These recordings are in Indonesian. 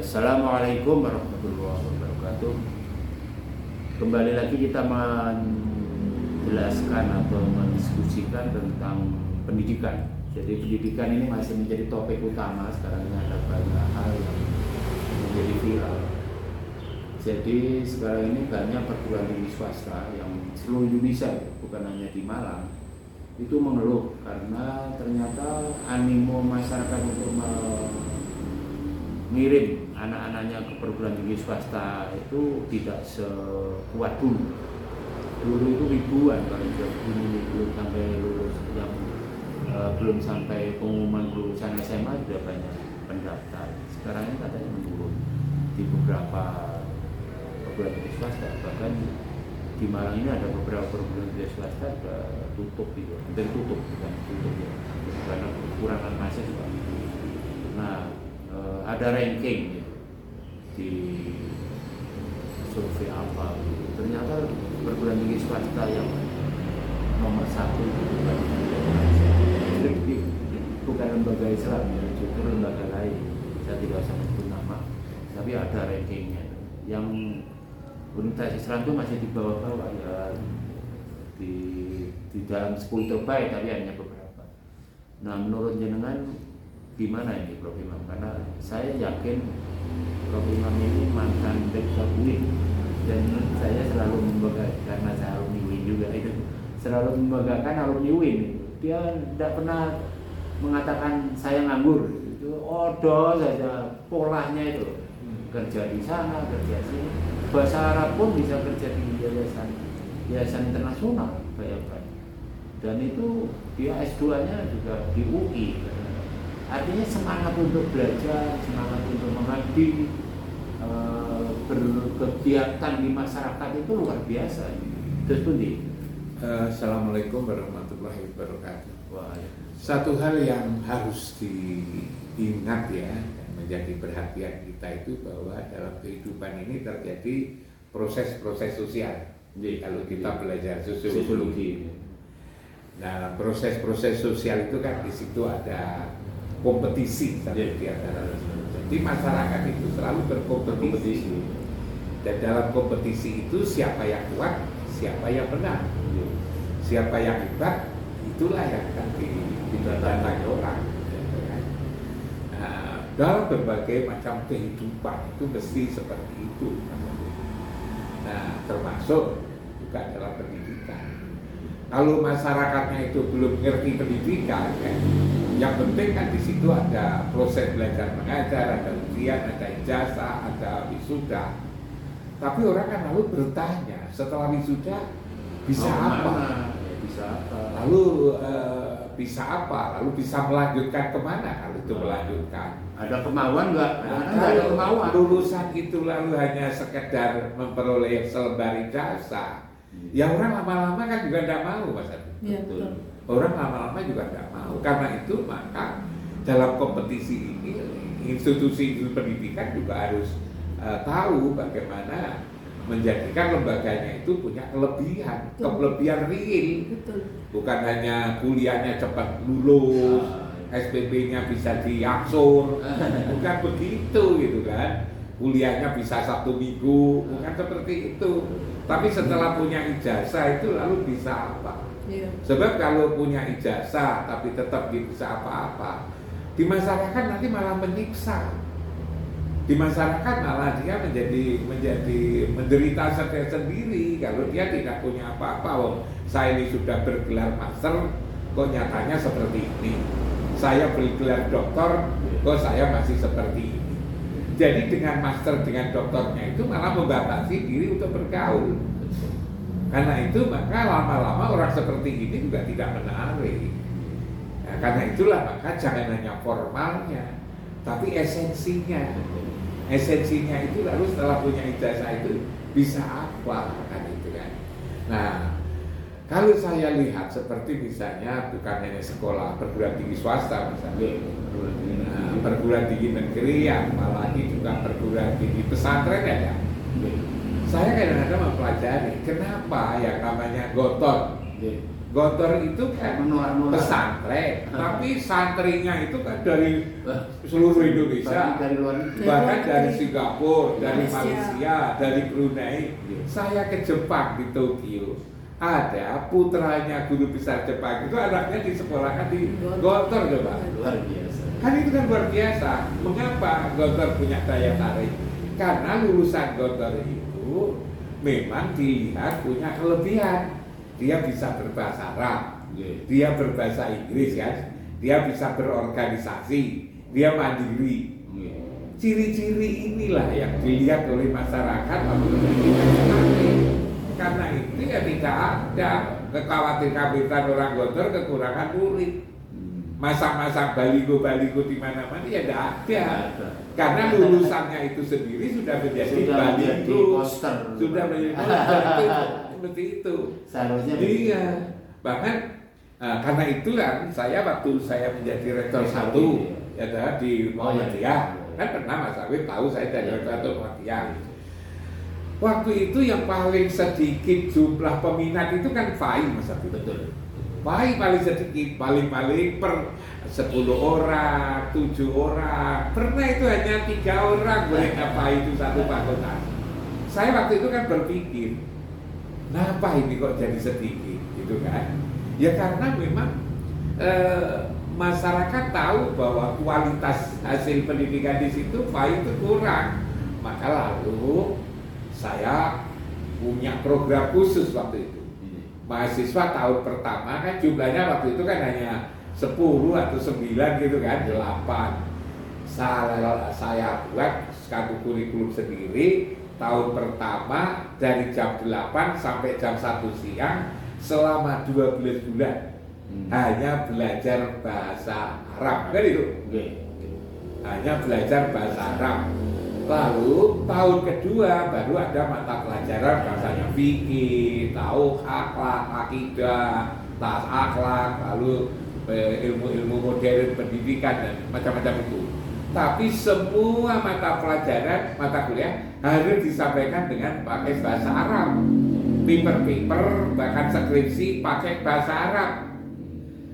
Assalamualaikum warahmatullahi wabarakatuh. Kembali lagi kita menjelaskan atau mendiskusikan tentang pendidikan. Jadi pendidikan ini masih menjadi topik utama. Sekarang ini ada banyak hal yang menjadi viral. Jadi sekarang ini banyak perguruan tinggi swasta yang seluruh Indonesia, bukan hanya di Malang, itu mengeluh karena ternyata animo masyarakat untuk mengirim anak-anaknya ke perguruan tinggi swasta itu tidak sekuat dulu. Dulu itu ribuan, kalau ini belum sampai lulus, yang belum sampai pengumuman lulusan SMA sudah banyak pendaftar. Sekarang ini katanya menurun di beberapa perguruan tinggi swasta. Bahkan di Malang ini ada beberapa perguruan tinggi swasta sudah tutup gitu, hampir tutup, bukan tutup ya, karena kekurangan mahasiswa. Nah, ada ranking gitu di survei apa gitu. Ternyata perguruan tinggi swasta yang nomor satu itu bukan lembaga Islam ya, justru lembaga lain. Saya tidak usah menyebut nama, tapi ada rankingnya. Yang Universitas Islam itu masih di bawah-bawah ya, di dalam 10 terbaik, tapi hanya beberapa. Nah, menurut jenengan gimana ini Prof Imam? Karena saya yakin Prof Imam ini mantan rektor UIN, dan saya selalu membanggakan, karena saya alumni UIN juga, itu selalu membanggakan alumni UIN. Dia tidak pernah mengatakan saya nganggur, itu odo saja polanya itu, kerja di sana, kerja sini, bahasa Arab pun bisa kerja di yayasan internasional, bayangkan. Dan itu dia S2-nya juga di UI. Artinya semangat untuk belajar, semangat untuk mengabdi, berkegiatan di masyarakat itu luar biasa. Terus Pundi. Assalamualaikum warahmatullahi wabarakatuh. Wah, ya. Satu hal yang harus diingat ya, dan menjadi perhatian kita itu bahwa dalam kehidupan ini terjadi proses-proses sosial. Kalau kita belajar sosiologi. Nah, proses-proses sosial itu kan di situ ada kompetisi di antara. Jadi masyarakat itu selalu berkompetisi. Dan dalam kompetisi itu siapa yang kuat, siapa yang menang. Siapa yang hebat, itulah yang akan didatangi orang. Nah, dalam berbagai macam kehidupan itu mesti seperti itu. Nah, termasuk juga dalam pendidikan. Kalau masyarakatnya itu belum ngerti pendidikan, kan, yang penting kan di situ ada proses belajar mengajar, ada ujian, ada ijazah, ada wisuda. Tapi orang kan lalu bertanya, setelah wisuda bisa apa? Ya, bisa apa? Lalu bisa apa? Lalu bisa melanjutkan kemana kalau itu melanjutkan? Ada kemauan nggak? Nah, Ada kemauan. lulusan itu lalu hanya sekedar memperoleh selembar ijazah, ya orang lama-lama kan juga tidak mau, Mas Adi. Ya, betul. Orang lama-lama juga tidak mau. Karena itu maka dalam kompetisi ini institusi pendidikan juga harus tahu bagaimana menjadikan lembaganya itu punya kelebihan real. Betul. Bukan hanya kuliahnya cepat lulus, SPP-nya bisa diaksur, bukan begitu gitu kan. Kuliahnya bisa 1 minggu, bukan seperti itu. Tapi setelah punya ijazah itu lalu bisa apa? Iya. Sebab kalau punya ijazah tapi tetap bisa apa-apa, di masyarakat nanti malah menyiksa. Di masyarakat malah dia menjadi menderita sendiri kalau dia tidak punya apa-apa. Oh, saya ini sudah bergelar master, kok nyatanya seperti ini. Saya bergelar doktor, kok saya masih seperti ini. Jadi dengan master, dengan doktornya itu malah membatasi diri untuk bergaul. Karena itu maka lama-lama orang seperti ini juga tidak menarik. Nah, karena itulah maka jangan hanya formalnya, tapi esensinya. Esensinya itu lalu setelah punya ijazah itu bisa apa kan itu kan. Nah, kalau saya lihat seperti misalnya bukan hanya sekolah perguruan tinggi swasta misalnya, perguruan tinggi negeri, yang apalagi juga perguruan tinggi pesantren ya. Saya kadang-kadang mempelajari kenapa yang namanya goton Gontor itu kan Menua-nua. pesantren, tapi santrinya itu kan dari seluruh Indonesia, dari luar negeri. bahkan dari Singapura, dari Malaysia. Malaysia, dari Brunei. Saya ke Jepang di Tokyo, ada putranya guru besar Jepang itu anaknya disekolahkan di Gontor coba. Luar biasa. Kan itu kan luar biasa. Mengapa Gontor punya daya tarik? Karena lulusan Gontor itu memang dilihat punya kelebihan. Dia bisa berbahasa Arab, dia berbahasa Inggris kan, dia bisa berorganisasi, dia mandiri. Ciri-ciri inilah yang dilihat oleh masyarakat karena itu ya tidak ada kekhawatiran orang Gontor kekurangan murid. Masa-masa baligo-baligo di mana-mana ya tidak ada. Karena lulusannya itu sendiri sudah menjadi baligo, sudah menjadi poster, seperti itu. Seharusnya Iya. Bahkan karena itulah saya waktu saya menjadi rektor satu ya di Muhammadiyah, kan pernah Mas Awif tahu saya jadi rektor Muhammadiyah. Waktu itu yang paling sedikit jumlah peminat itu kan FAI Mas Awif. betul. FAI paling sedikit, paling per 10 orang, 7 orang. Pernah itu hanya 3 orang boleh FAI itu satu fakultas. Saya waktu itu kan berpikir, kenapa ini kok jadi sedikit, gitu kan? Ya karena memang masyarakat tahu bahwa kualitas hasil pendidikan di situ FAI itu kurang. Maka lalu saya punya program khusus waktu itu. Mahasiswa tahun pertama kan jumlahnya waktu itu kan hanya 10 atau 9 gitu kan, 8. Saya buat satu kurikulum sendiri. Tahun pertama dari jam 8 sampai jam 1 siang selama 12 bulan hanya belajar bahasa Arab kan itu? Hanya belajar bahasa Arab. Lalu tahun kedua baru ada mata pelajaran bahasanya fikih, tauhid, akhlak, akidah, tas akhlak, lalu ilmu-ilmu modern pendidikan dan macam-macam itu. Tapi semua mata pelajaran, mata kuliah harus disampaikan dengan pakai bahasa Arab. Paper, bahkan skripsi pakai bahasa Arab.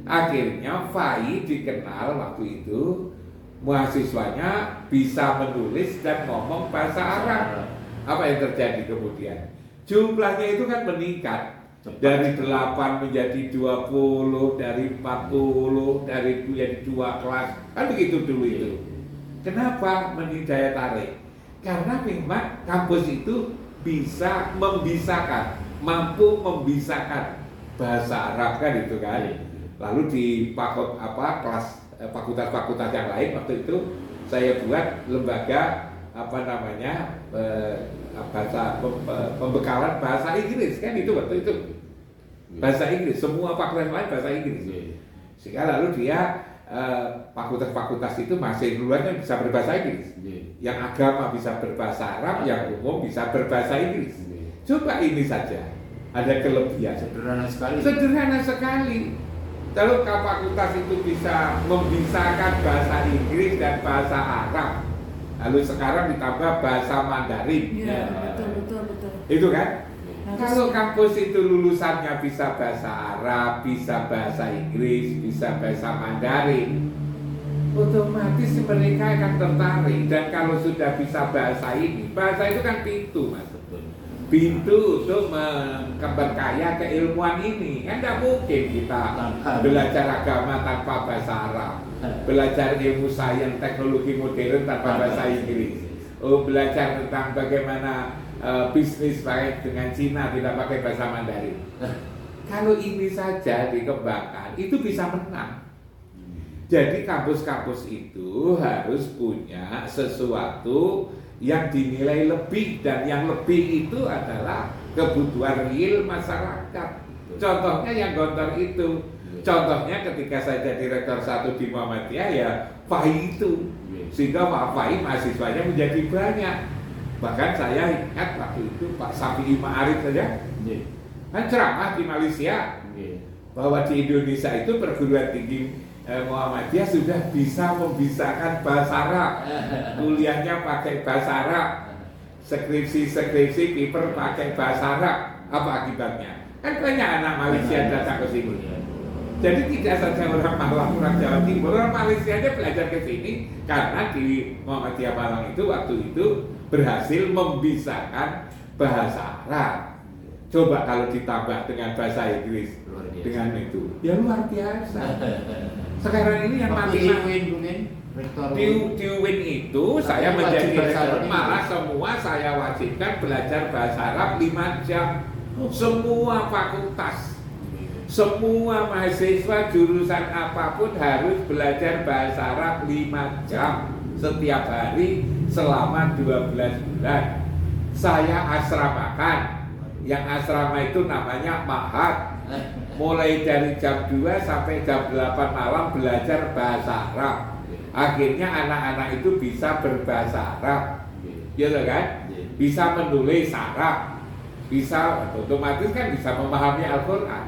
Akhirnya FAI dikenal waktu itu mahasiswanya bisa menulis dan ngomong bahasa Arab. Apa yang terjadi kemudian? Jumlahnya itu kan meningkat. Dari 8 menjadi 20, dari 40, dari menjadi 2 kelas. Kan begitu dulu itu. Kenapa menjadi daya tarik? Karena memang kampus itu bisa membisahkan, mampu membisahkan bahasa Arab kan itu kan. Lalu di fakultas-fakultas yang lain waktu itu saya buat lembaga bahasa pembekalan bahasa Inggris kan itu waktu itu. Bahasa Inggris, semua fakultas lain bahasa Inggris. Sehingga lalu dia fakultas-fakultas itu masih duluan bisa berbahasa Inggris. Yang agama bisa berbahasa Arab, yang umum bisa berbahasa Inggris. Coba ini saja, ada kelebihan. Sederhana sekali. Sederhana sekali. Kalau fakultas itu bisa membisahkan bahasa Inggris dan bahasa Arab, lalu sekarang ditambah bahasa Mandarin. Iya, betul. Itu kan? Harus. Kalau kampus itu lulusannya bisa bahasa Arab, bisa bahasa Inggris, bisa bahasa Mandarin, otomatis mereka akan tertarik. Dan kalau sudah bisa bahasa ini, bahasa itu kan pintu, Mas. Pintu untuk memperkaya keilmuan ini. Kan tidak mungkin kita belajar agama tanpa bahasa Arab, belajar ilmu sains, teknologi modern tanpa bahasa Inggris, belajar tentang bagaimana bisnis baik dengan Cina tidak pakai bahasa Mandarin. Kalau ini saja dikembangkan, itu bisa menang. Jadi kampus-kampus itu harus punya sesuatu yang dinilai lebih, dan yang lebih itu adalah kebutuhan real masyarakat. Contohnya yang Gontor itu. Contohnya ketika saya jadi rektor 1 di Muhammadiyah ya FAI itu. Sehingga FAI mahasiswanya menjadi banyak. Bahkan saya ingat waktu itu Pak Safi'i Ma'arif saja kan ceramah di Malaysia bahwa di Indonesia itu perguruan tinggi Muhammadiyah sudah bisa membisahkan bahasa Arab, kuliahnya pakai bahasa Arab, skripsi paper pakai bahasa Arab. Apa akibatnya? Kan banyak anak Malaysia datang ke sini. Iya. Jadi tidak saja orang Malang, orang Jawa Timur, orang Malaysia aja belajar ke sini karena di Muhammadiyah Malang itu waktu itu berhasil membisahkan bahasa Arab. Coba kalau ditambah dengan bahasa Inggris, Luar biasa. dengan itu, ya luar biasa. Sekarang ini yang Waktu mati di UIN mungkin rektor di UIN itu saya Tapi menjadi wajib bahasa rektor, Arab malah itu. semua saya wajibkan belajar bahasa Arab 5 jam. Semua fakultas, semua mahasiswa jurusan apapun harus belajar bahasa Arab 5 jam setiap hari selama 12 bulan. Saya asramakan, yang asrama itu namanya Ma'had. Mulai dari jam 2 sampai jam 8 malam belajar bahasa Arab. Akhirnya anak-anak itu bisa berbahasa Arab, gitu kan? Bisa menulis Arab, bisa otomatis kan bisa memahami Al-Quran.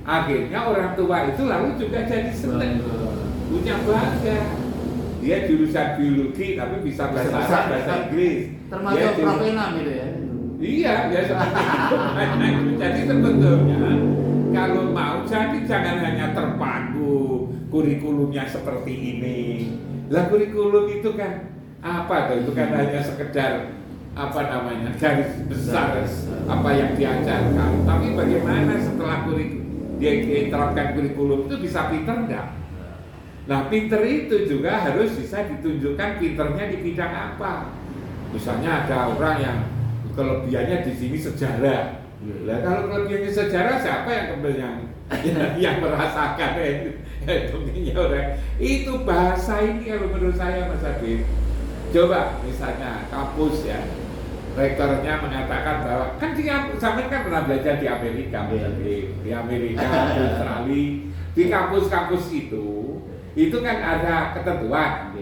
Akhirnya orang tua itu lalu juga jadi senang, punya bangga. Dia jurusan biologi tapi bisa bahasa Arab, bahasa Inggris. termasuk Prof. Enam itu ya. Iya, ya seperti itu. Jadi sebetulnya kalau mau jadi jangan hanya terpaku kurikulumnya seperti ini. Lah kurikulum itu kan apa tuh? Itu kan hanya sekedar apa namanya garis besar apa yang diajarkan. Tapi bagaimana setelah dia diterapkan kurikulum itu bisa pinter enggak? Nah pinter itu juga harus bisa ditunjukkan pinternya di bidang apa. Misalnya ada orang yang kelebihannya di sini sejarah. Lah kalau kelebihannya sejarah siapa yang kemudian yang merasakan dunia orang itu bahasa ini kalau menurut saya Mas Habib. Coba misalnya kampus ya, rektornya mengatakan bahwa kan dia sampai kan pernah belajar di Amerika, Mas Habib, di Amerika, di Australia, di kampus-kampus itu kan ada ketentuan.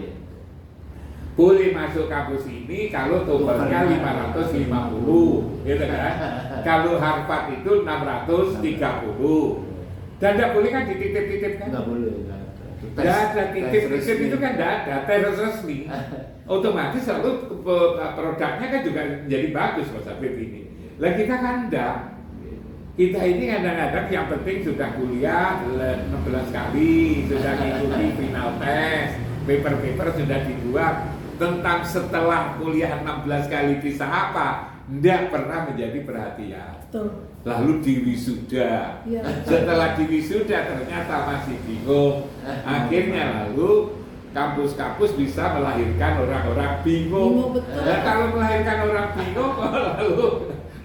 Boleh masuk kampus ini kalau totalnya 550, gitu kan? Kalau Harvard itu 630. Dan tidak boleh kan dititip-titip kan? Nggak boleh. Tidak ada titip-titip itu kan tidak ada, tes resmi. Otomatis lalu produknya kan juga menjadi bagus Mas Habib ini. Lah kita kan enggak. Kita ini kadang-kadang yang penting sudah kuliah 16 kali, sudah mengikuti final test, paper-paper sudah dibuat. Tentang setelah kuliah 16 kali bisa apa, tidak pernah menjadi perhatian. Betul. Lalu diwisuda, Ya. setelah diwisuda ternyata masih bingung. Akhirnya lalu kampus-kampus bisa melahirkan orang-orang bingung. Betul. Nah, kalau melahirkan orang bingung, lalu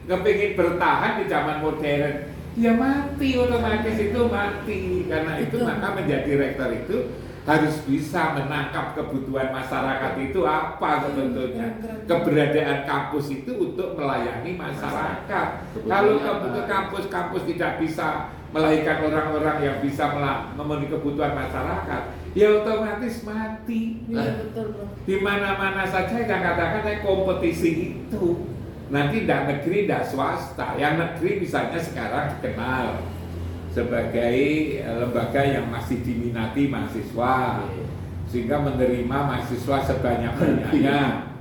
kepingin bertahan di zaman modern, ya mati otomatis itu mati. Karena itu Betul. maka menjadi rektor itu harus bisa menangkap kebutuhan masyarakat itu apa sebetulnya. Keberadaan kampus itu untuk melayani masyarakat. Kalau kebutuhan kampus tidak bisa melahirkan orang-orang yang bisa memenuhi kebutuhan masyarakat, ya otomatis mati. Iya betul Bro. Di mana-mana saja yang katakan kompetisi itu. Nanti tidak negeri, tidak swasta. Yang negeri misalnya sekarang dikenal sebagai lembaga yang masih diminati mahasiswa, sehingga menerima mahasiswa sebanyak-banyaknya.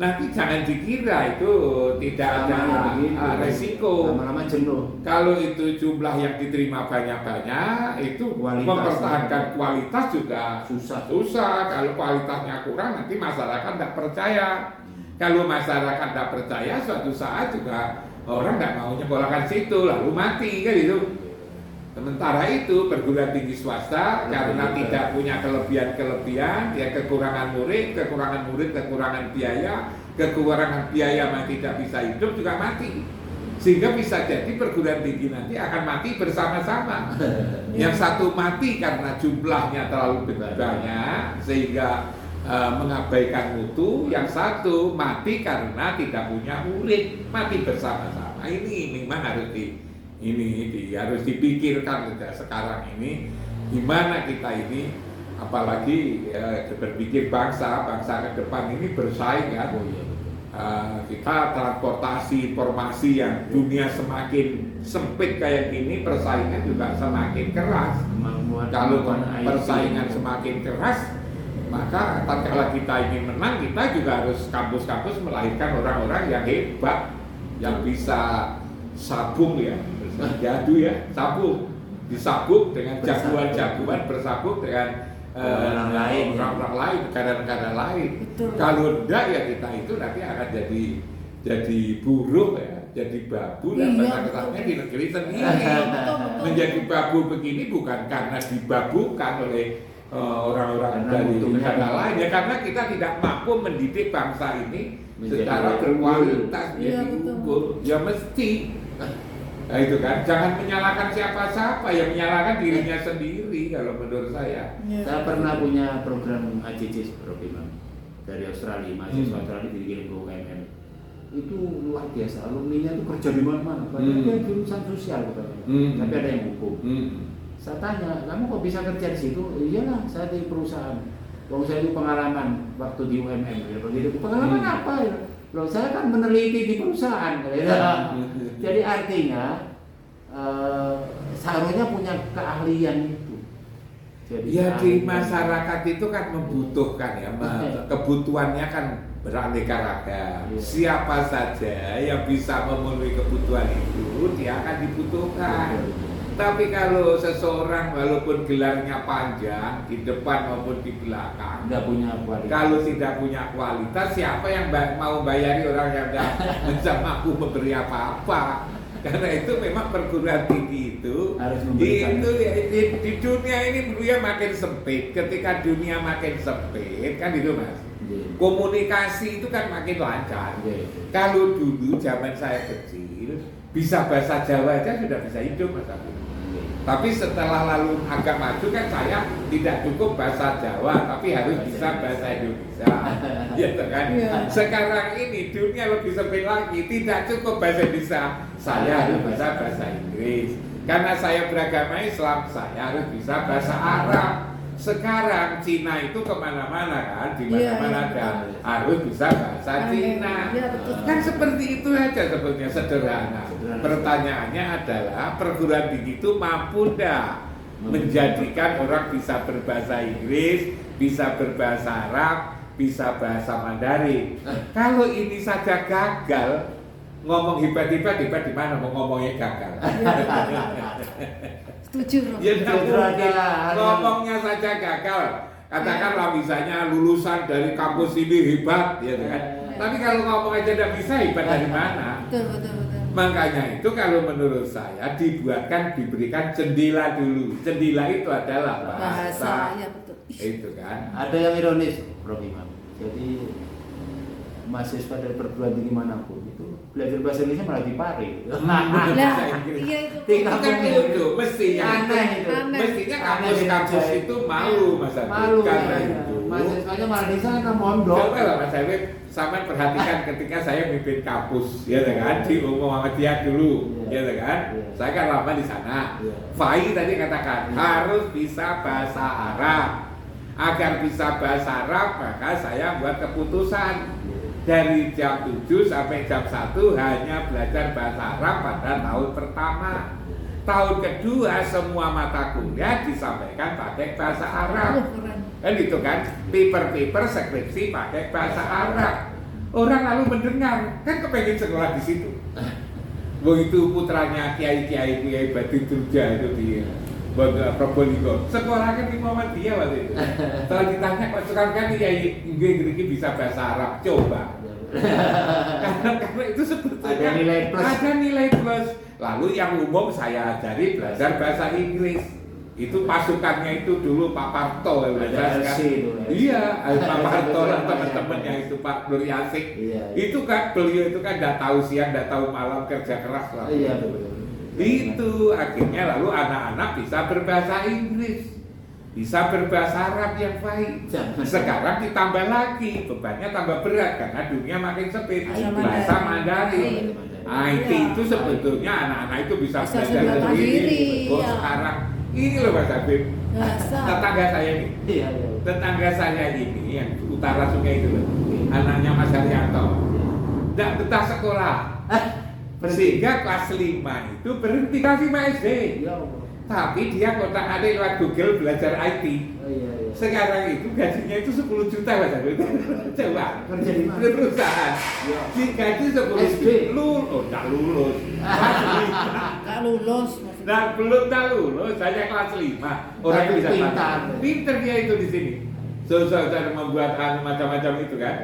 Nanti jangan dikira itu tidak ada resiko. Lama-lama jenuh. Kalau itu jumlah yang diterima banyak-banyak, itu Kualitas. mempertahankan kualitas juga Susah. Kalau kualitasnya kurang, nanti masyarakat tidak percaya. Kalau masyarakat tidak percaya, suatu saat juga orang tidak mau nyekolahkan situ, lalu mati kan gitu. Sementara itu perguruan tinggi swasta karena tidak punya kelebihan-kelebihan, ya kekurangan murid, kekurangan biaya mah tidak bisa hidup juga mati. Sehingga bisa jadi perguruan tinggi nanti akan mati bersama-sama. Yang satu mati karena jumlahnya terlalu banyak sehingga mengabaikan mutu, yang satu mati karena tidak punya murid, mati bersama-sama. Ini memang harus harus dipikirkan sekarang ini gimana kita ini, apalagi berpikir bangsa ke depan ini bersaing kan. Kita transportasi informasi yang dunia semakin sempit kayak gini, persaingan juga semakin keras. Kalau persaingan semakin keras, maka tatkala kita ingin menang, kita juga harus kampus-kampus melahirkan orang-orang yang hebat, yang bisa sabung ya, Jadu ya, sabuk, disabuk dengan jagoan-jagoan, bersabuk dengan orang-orang lain, negara-negara lain. Betul. Kalau enggak ya kita itu nanti akan jadi buruh ya, jadi babu ya, Iya, kata-katanya betul. di negeri sendiri. Betul. Menjadi babu begini bukan karena dibabukan oleh orang-orang Karena dari untungnya negara di- lain ya, karena kita tidak mampu mendidik bangsa ini Menjadi secara unggul. berkualitas Iya, jadi betul. unggul. Ya mesti. Nah itu kan, jangan menyalahkan siapa-siapa, yang menyalahkan dirinya sendiri kalau menurut saya. Iya. Saya pernah punya program AJJ Prof. Imam dari Australia, mahasiswa Australia dikirim ke UMM. Itu luar biasa, alumninya itu kerja di mana-mana, padahal dia jurusan sosial katanya, tapi ada yang hukum. Saya tanya, kamu kok bisa kerja di situ? Iyalah, saya di perusahaan. Kalau saya itu pengalaman waktu di UMM, ya, begitu. Pengalaman apa ya? Loh, saya kan meneliti di perusahaan. Ya. Jadi artinya seharusnya punya keahlian itu. Jadi Ya di keahlian. masyarakat itu kan membutuhkan ya, kebutuhannya kan beraneka ragam. Iya. Siapa saja yang bisa memenuhi kebutuhan itu, dia akan dibutuhkan. Tapi kalau seseorang walaupun gelarnya panjang di depan maupun di belakang, Nggak punya kualitas. kalau tidak punya kualitas, siapa yang mau bayari orang yang tidak mampu memberi apa-apa? Karena itu memang perguruan tinggi itu Harus memberikan. itu ya, di dunia ini dunia makin sempit. Ketika dunia makin sempit kan itu mas, Iya. komunikasi itu kan makin lancar. Iya. Kalau dulu zaman saya kecil bisa bahasa Jawa aja sudah bisa hidup mas Abid. Tapi setelah lalu agak maju kan saya tidak cukup bahasa Jawa, tapi harus bisa bahasa Indonesia. Gitu kan? Iya. Sekarang ini dunia lebih sempit lagi, tidak cukup bahasa Indonesia, saya harus bisa bahasa Inggris. Karena saya beragama Islam, saya harus bisa bahasa Arab. Sekarang Cina itu kemana-mana kan, di mana-mana Iya, ada harus bisa bahasa Cina. Iya, betul. Kan seperti itu aja sebetulnya, sederhana. Sederhana. Pertanyaannya adalah perguruan tinggi itu mampu enggak menjadikan orang bisa berbahasa Inggris, bisa berbahasa Arab, bisa bahasa Mandarin. Kalau ini saja gagal, ngomong hebat-hebat di mana mau ngomongnya gagal. Setuju, Rob. Ya tidak Justru mungkin. ada- Ngomongnya saja gagal. Katakanlah misalnya lulusan dari kampus ini hebat, ya kan? Tapi kalau ngomong aja tidak bisa, hebat dari mana? Betul. Makanya itu kalau menurut saya diberikan jendela dulu. Jendela itu adalah bahasa. Ya betul. Itu kan. Ada yang ironis, Prof. Imam. Jadi mahasiswa dari perguruan tinggi manapun itu belajar bahasa Indonesia malah dipare. Lah, Inggris. iya itu. Tinggal Kan itu mestinya Aneh itu. Aneh. mestinya Aneh kampus-kampus di- itu malu Mas Abid. Malu Karena ya. itu. Mahasiswanya malah di sana mondok. Coba lah Mas Abid, sama perhatikan ketika saya mimpin kampus, ya kan, di Muhammadiyah dulu, Iya. ya kan. Iya. Saya kan lama di sana. Iya. Fai tadi katakan Iya. harus bisa bahasa Arab. Agar bisa bahasa Arab, maka saya buat keputusan dari jam 7 sampai jam 1 hanya belajar bahasa Arab pada tahun pertama. Tahun kedua semua mata kuliah disampaikan pakai bahasa Arab. Keren. Kan itu kan, paper skripsi pakai bahasa Arab. Orang lalu mendengar, kan kepengen sekolah di situ. Begitu putranya Kiai Badi Durja itu di Probolinggo. Sekolah kan di Muhammadiyah waktu itu. Kalau ditanya kok sekarang kan Kiai Inggris bisa bahasa Arab, coba. Karena itu sebetulnya Ada nilai plus. Ada nilai plus. Lalu yang umum saya ajari belajar bahasa Inggris. Itu pasukannya itu dulu Pak Parto yang Ada belajar LC kan. itu, LC. Iya, Pak Parto dan Betul, teman-temannya betul. itu Pak Nur Yasik. Iya. Itu kan beliau itu kan enggak tahu siang, enggak tahu malam, kerja keras lah. Iya betul. Itu akhirnya lalu anak-anak bisa berbahasa Inggris, bisa berbahasa Arab yang baik. Jangan. Sekarang ditambah lagi, bebannya tambah berat karena dunia makin sempit. Bahasa Bahasa Mandarin. Mandarin. IT Iya. itu sebetulnya anak-anak itu bisa Bisa belajar sebelah sendiri. mandiri, Oh, iya. sekarang ini loh Mas Habib, Bahasa. tetangga saya ini, Iya iya. tetangga saya ini yang utara sungai itu loh, anaknya Mas Haryanto, tidak betah sekolah. Sehingga kelas 5 itu berhenti kelas 5 SD. Ya Allah. Tapi dia kontak adik lewat Google belajar IT. Oh iya iya. Sekarang itu gajinya itu 10 juta Mas Habib. Coba Kerja di mana? perusahaan Ya. digaji 10 SD. juta. Tak lulus. Gak lulus maksudnya. Nah, belum tak lulus, saya kelas 5. Orang Tapi bisa pintar. Pintar dia itu di sini. Cara membuat macam-macam itu kan.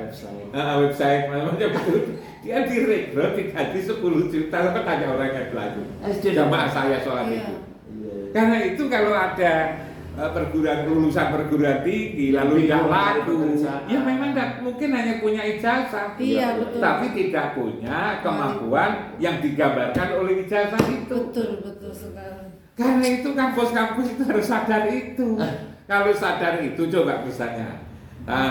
Website macam-macam itu. Dia direkrut digaji 10 juta. Apa tanya orang yang belajar? SD. Jamaah saya sholat Iya. itu. Karena itu kalau ada lulusan perguruan tinggi lalu tidak laku, ya memang mungkin hanya punya ijazah, Iya, betul. tapi tidak punya kemampuan yang digambarkan oleh ijazah itu. Betul sekali. Karena itu kampus-kampus itu harus sadar itu. Kalau sadar itu coba misalnya,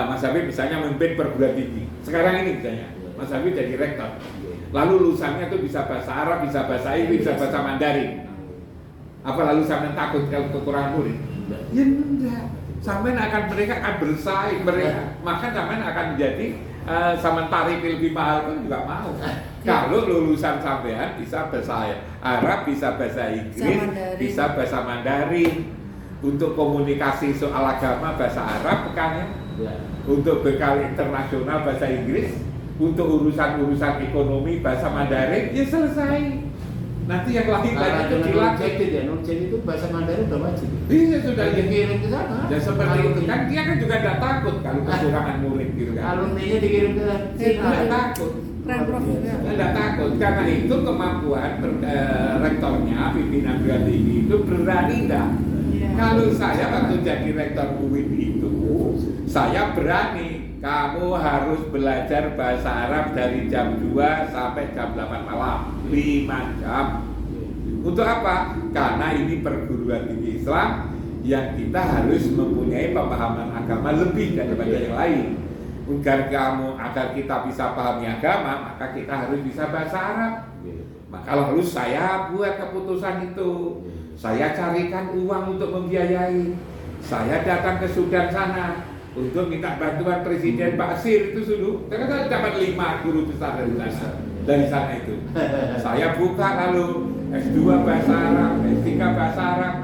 Mas Habib misalnya memimpin perguruan tinggi. Sekarang ini misalnya, Mas Habib jadi rektor. Lalu lulusannya itu bisa bahasa Arab, bisa bahasa Inggris, bisa bahasa Mandarin. Apa lalu sampean takut kalau kekurangan murid? Ya enggak. Sampean mereka akan bersaing mereka. Maka sampean akan menjadi sampean tarif lebih mahal pun juga mau. Kalau lulusan sampean bisa bahasa Arab, bisa bahasa Inggris, bisa bahasa Mandarin. Untuk komunikasi soal agama bahasa Arab kan ya. Untuk bekal internasional bahasa Inggris, untuk urusan-urusan ekonomi bahasa Mandarin, ya selesai. Nanti yang lain itu dilatih. Ya, Nurjati itu bahasa Mandarin udah wajib. Iya sudah dikirim ke sana. Ya seperti itu kan dia kan juga tidak takut kalau kekurangan murid gitu kan. Alumninya dikirim ke sana. Tidak takut. Prof. Tidak takut karena itu kemampuan rektornya pimpinan perguruan tinggi itu berani dah. Kalau saya waktu jadi rektor UIN itu, saya berani. Kamu harus belajar bahasa Arab dari jam 2 sampai jam 8 malam, 5 jam. Untuk apa? Karena ini perguruan tinggi Islam yang kita harus mempunyai pemahaman agama lebih daripada yang lain. Agar kita bisa pahami agama, maka kita harus bisa bahasa Arab. Maka lalu saya buat keputusan itu. Saya carikan uang untuk membiayai. Saya datang ke Sudan sana untuk minta bantuan Presiden Basir itu dulu. Saya dapat 5 guru besar dari sana itu. Saya buka lalu S2 bahasa Arab, S3 bahasa Arab.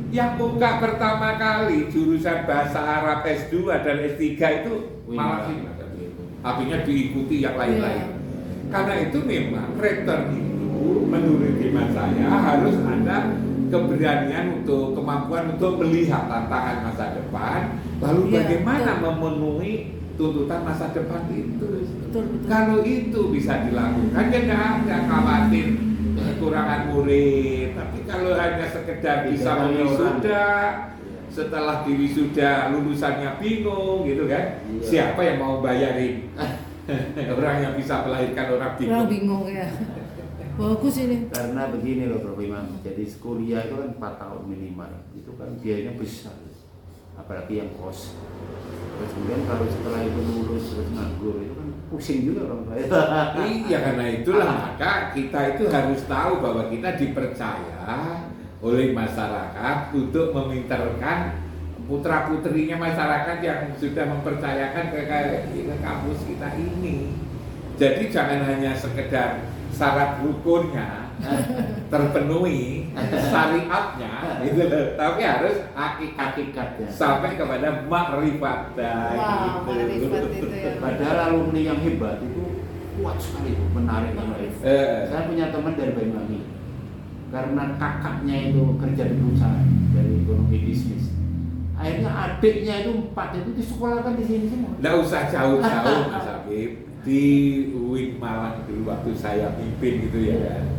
Yang buka pertama kali jurusan bahasa Arab S2 dan S3 itu malah ini. Artinya diikuti yang lain-lain. Karena itu memang rektor itu menurut iman saya harus ada keberanian untuk kemampuan untuk melihat tantangan masa depan, lalu bagaimana memenuhi tuntutan masa depan itu. Betul. Kalau itu bisa dilakukan, ya nggak khawatir kekurangan murid. Tapi kalau hanya sekedar bisa wisuda, setelah diwisuda lulusannya bingung, gitu kan? Siapa yang mau bayarin? Orang yang bisa melahirkan orang bingung. Orang bingung ya. Bagus ini. Karena begini loh Prof Imam, jadi kuliah itu kan 4 tahun minimal, itu kan biayanya besar, apalagi yang kos. Terus kemudian kalau setelah itu lulus terus nganggur, itu kan pusing juga orang tua. Iya, karena itulah maka kita itu harus tahu bahwa kita dipercaya oleh masyarakat untuk meminterkan putra putrinya masyarakat yang sudah mempercayakan ke kampus kita ini. Jadi jangan hanya sekedar syarat rukunnya terpenuhi, syariatnya gitu loh, tapi harus hakikatnya sampai kepada makrifat. Makrifat itu ya. Padahal alumni yang hebat itu kuat sekali, menarik. Saya punya teman dari Banyuwangi, karena kakaknya itu kerja di perusahaan dari ekonomi bisnis. Akhirnya adiknya itu 4 itu disekolahkan di sini semua. Nggak usah jauh-jauh Mas Habib. Di UIN Malang dulu waktu saya pimpin gitu ya kan.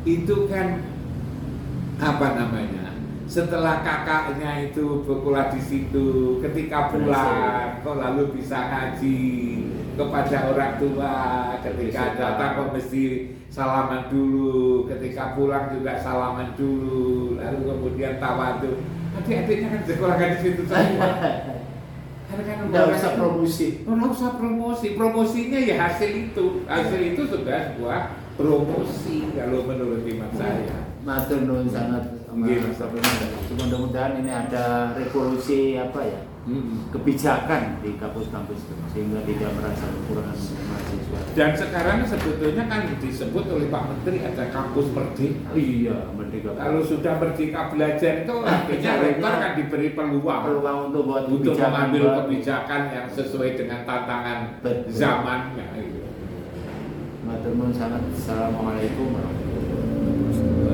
Itu kan apa namanya? Setelah kakaknya itu berkuliah di situ, ketika pulang kok lalu bisa ngaji kepada orang tua, ketika datang kok mesti salaman dulu, ketika pulang juga salaman dulu, lalu kemudian tawadhu. Adik-adiknya kan sekolahkan di situ semua. Nggak usah promosi. Nggak usah promosi. Promosinya ya hasil itu. Hasil itu sudah sebuah promosi kalau menurut iman saya. Matur nuwun sangat Nggih, Mas. Mudah-mudahan ini ada revolusi apa ya, kebijakan di kampus-kampus itu, sehingga tidak merasa kekurangan mahasiswa. Dan sekarang sebetulnya kan disebut oleh Pak Menteri ada kampus merdeka. Oh iya, merdeka. Kalau sudah merdeka belajar itu artinya rektor kan diberi peluang untuk buat untuk kebijakan mengambil baru. kebijakan yang sesuai dengan tantangan Betul. zamannya. Matur nuwun sangat. Assalamualaikum warahmatullahi wabarakatuh.